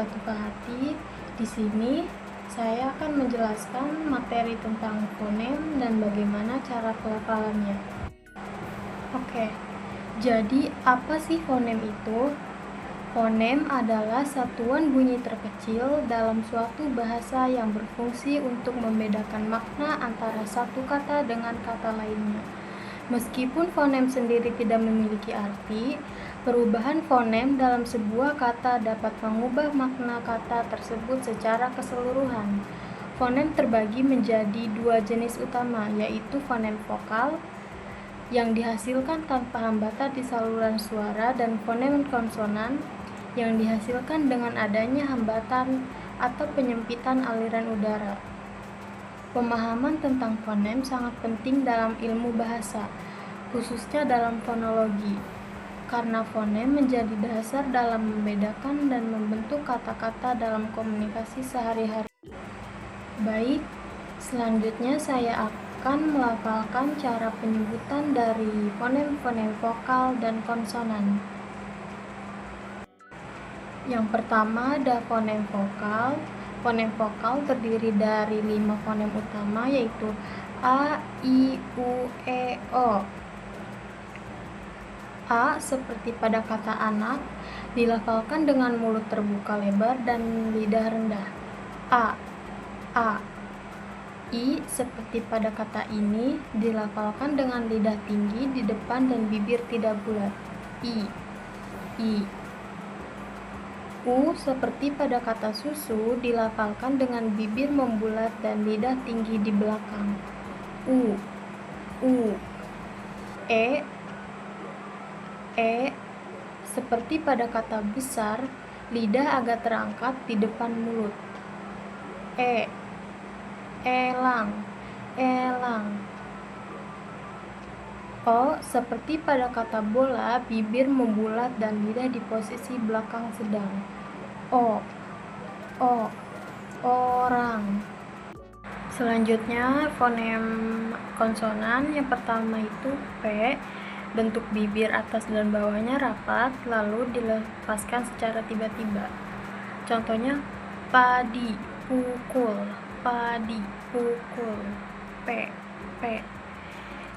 Nabila Tufahati. Di sini saya akan menjelaskan materi tentang fonem dan bagaimana cara pelafalannya. Oke, jadi apa sih fonem itu? Fonem adalah satuan bunyi terkecil dalam suatu bahasa yang berfungsi untuk membedakan makna antara satu kata dengan kata lainnya. Meskipun fonem sendiri tidak memiliki arti, perubahan fonem dalam sebuah kata dapat mengubah makna kata tersebut secara keseluruhan. Fonem terbagi menjadi dua jenis utama, yaitu fonem vokal yang dihasilkan tanpa hambatan di saluran suara dan fonem konsonan yang dihasilkan dengan adanya hambatan atau penyempitan aliran udara. Pemahaman tentang fonem sangat penting dalam ilmu bahasa, khususnya dalam fonologi, karena fonem menjadi dasar dalam membedakan dan membentuk kata-kata dalam komunikasi sehari-hari. Baik, selanjutnya saya akan melafalkan cara penyebutan dari fonem-fonem vokal dan konsonan. Yang pertama ada fonem vokal. Fonem vokal terdiri dari 5 fonem utama, yaitu A, I, U, E, O. A seperti pada kata anak, dilafalkan dengan mulut terbuka lebar dan lidah rendah. A. I seperti pada kata ini, dilafalkan dengan lidah tinggi di depan dan bibir tidak bulat. I. U seperti pada kata susu, dilafalkan dengan bibir membulat dan lidah tinggi di belakang. U. E seperti pada kata besar, lidah agak terangkat di depan mulut. Elang. O seperti pada kata bola, bibir membulat dan lidah di posisi belakang sedang. Orang. Selanjutnya fonem konsonan. Yang pertama itu P, bentuk bibir atas dan bawahnya rapat lalu dilepaskan secara tiba-tiba. Contohnya padi, pukul, P.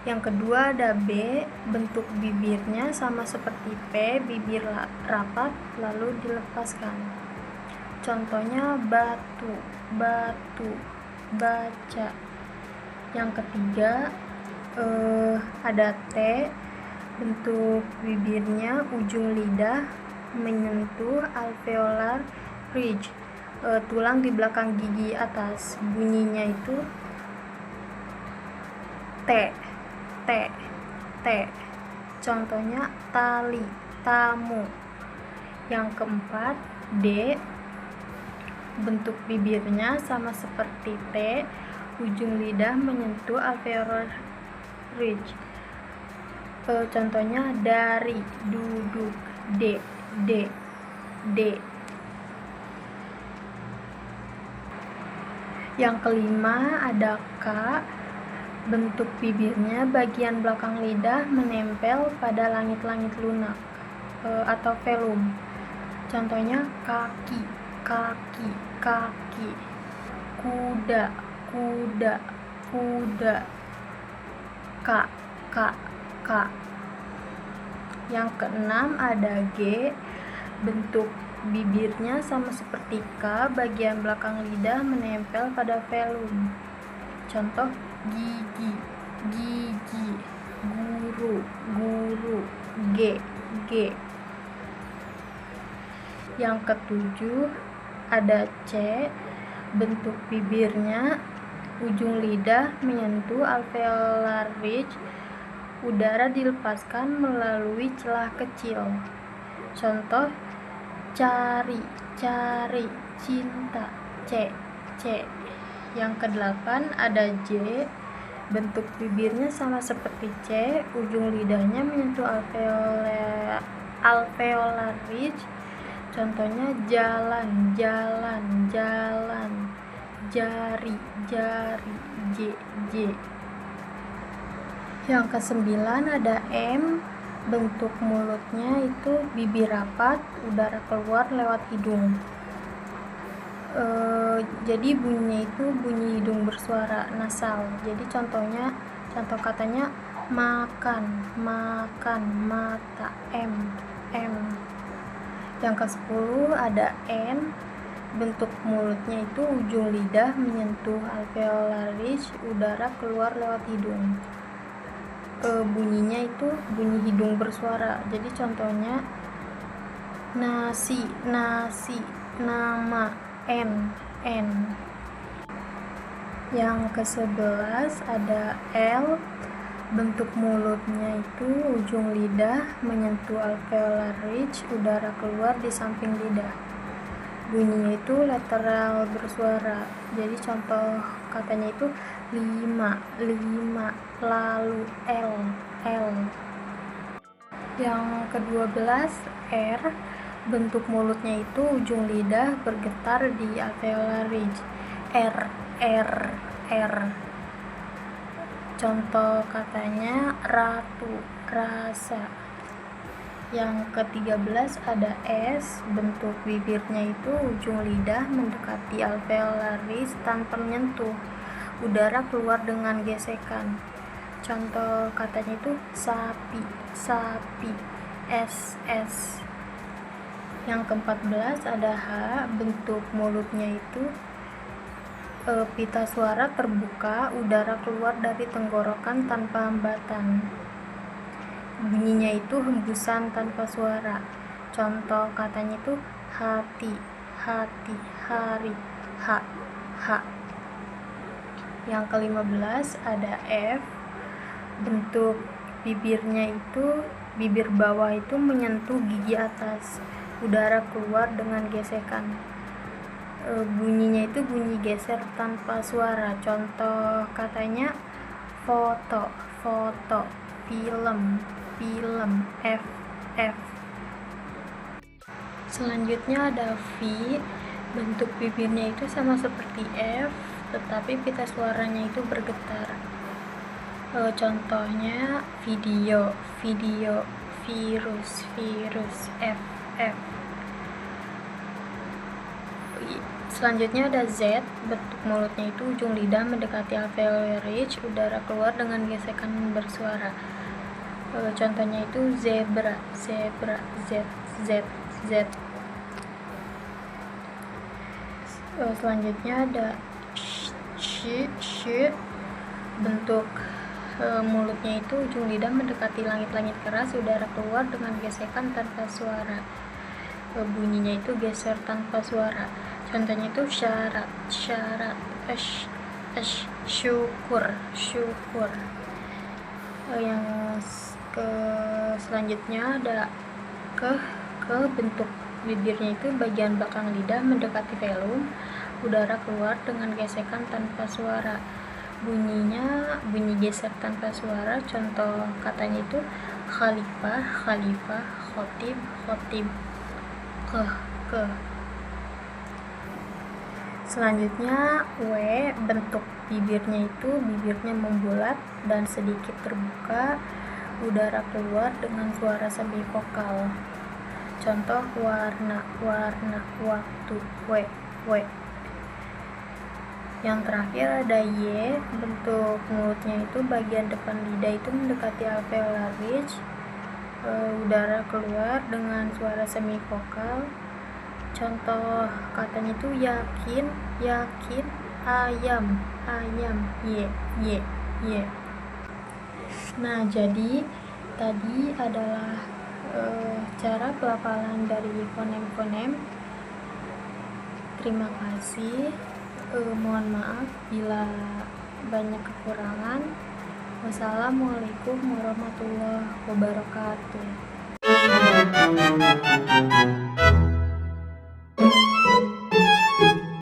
Yang kedua ada B, bentuk bibirnya sama seperti P, bibir rapat lalu dilepaskan. Contohnya batu, baca. Yang ketiga ada T, bentuk bibirnya ujung lidah menyentuh alveolar ridge, tulang di belakang gigi atas. Bunyinya itu T. Contohnya tali, tamu. Yang keempat D, bentuk bibirnya sama seperti T, ujung lidah menyentuh alveolar ridge. Contohnya dari, duduk. D. Yang kelima ada K, bentuk bibirnya bagian belakang lidah menempel pada langit-langit lunak atau velum. Contohnya kaki. Kuda. K. Yang keenam ada G, bentuk bibirnya sama seperti K, bagian belakang lidah menempel pada velum. Contoh gigi, guru, G. Yang ketujuh ada C, bentuk bibirnya ujung lidah menyentuh alveolar ridge, udara dilepaskan melalui celah kecil. Contoh cari, cinta, C. Yang kedelapan ada J, bentuk bibirnya sama seperti C, ujung lidahnya menyentuh alveolar ridge. Contohnya jalan, jari, J. Yang kesembilan ada M, bentuk mulutnya itu bibir rapat, udara keluar lewat hidung. Jadi bunyinya itu bunyi hidung bersuara nasal. Jadi contoh katanya makan, mata, m. Yang ke-10 ada n, bentuk mulutnya itu ujung lidah menyentuh alveolar ridge, udara keluar lewat hidung. Bunyinya itu bunyi hidung bersuara. Jadi contohnya nasi, nama, n. Yang ke-11 ada L, bentuk mulutnya itu ujung lidah menyentuh alveolar ridge, udara keluar di samping lidah. Bunyinya itu lateral bersuara. Jadi contoh katanya itu 5, lalu L. Yang ke-12 R, bentuk mulutnya itu ujung lidah bergetar di alveolar ridge. R. Contoh katanya ratu, rasa. Yang ke-13 ada S, bentuk bibirnya itu ujung lidah mendekati alveolar ridge tanpa menyentuh, udara keluar dengan gesekan. Contoh katanya itu sapi, SS. Yang ke-14 ada H, bentuk mulutnya itu pita suara terbuka, udara keluar dari tenggorokan tanpa hambatan. Bunyinya itu hembusan tanpa suara. Contoh katanya itu hati, hari, H. Yang ke-15 ada F, bentuk bibirnya itu bibir bawah itu menyentuh gigi atas, udara keluar dengan gesekan. Bunyinya itu bunyi geser tanpa suara. Contoh katanya foto, film, F. Selanjutnya ada V, bentuk bibirnya itu sama seperti F, tetapi pita suaranya itu bergetar. Contohnya video, virus, F. Selanjutnya ada Z, bentuk mulutnya itu ujung lidah mendekati alveolar ridge, udara keluar dengan gesekan bersuara. Contohnya itu zebra, Z. Selanjutnya ada sh, bentuk mulutnya itu ujung lidah mendekati langit-langit keras, udara keluar dengan gesekan tanpa suara. Bunyinya itu geser tanpa suara. Contohnya itu syarat, syukur. Yang selanjutnya ada ke bentuk bibirnya itu bagian belakang lidah mendekati velum, udara keluar dengan gesekan tanpa suara. Bunyinya bunyi geser tanpa suara. Contoh katanya itu khalifah, khotib, ke. Selanjutnya W, bentuk bibirnya itu bibirnya membulat dan sedikit terbuka, udara keluar dengan suara semi vokal. Contoh warna, waktu, W. Yang terakhir ada Y, bentuk mulutnya itu bagian depan lidah itu mendekati alveolar ridge, udara keluar dengan suara semi vokal. Contoh katanya itu yakin, ayam, Y. Nah, jadi tadi adalah cara pelafalan dari fonem-fonem. Terima kasih. Mohon maaf bila banyak kekurangan. Wassalamualaikum warahmatullahi wabarakatuh.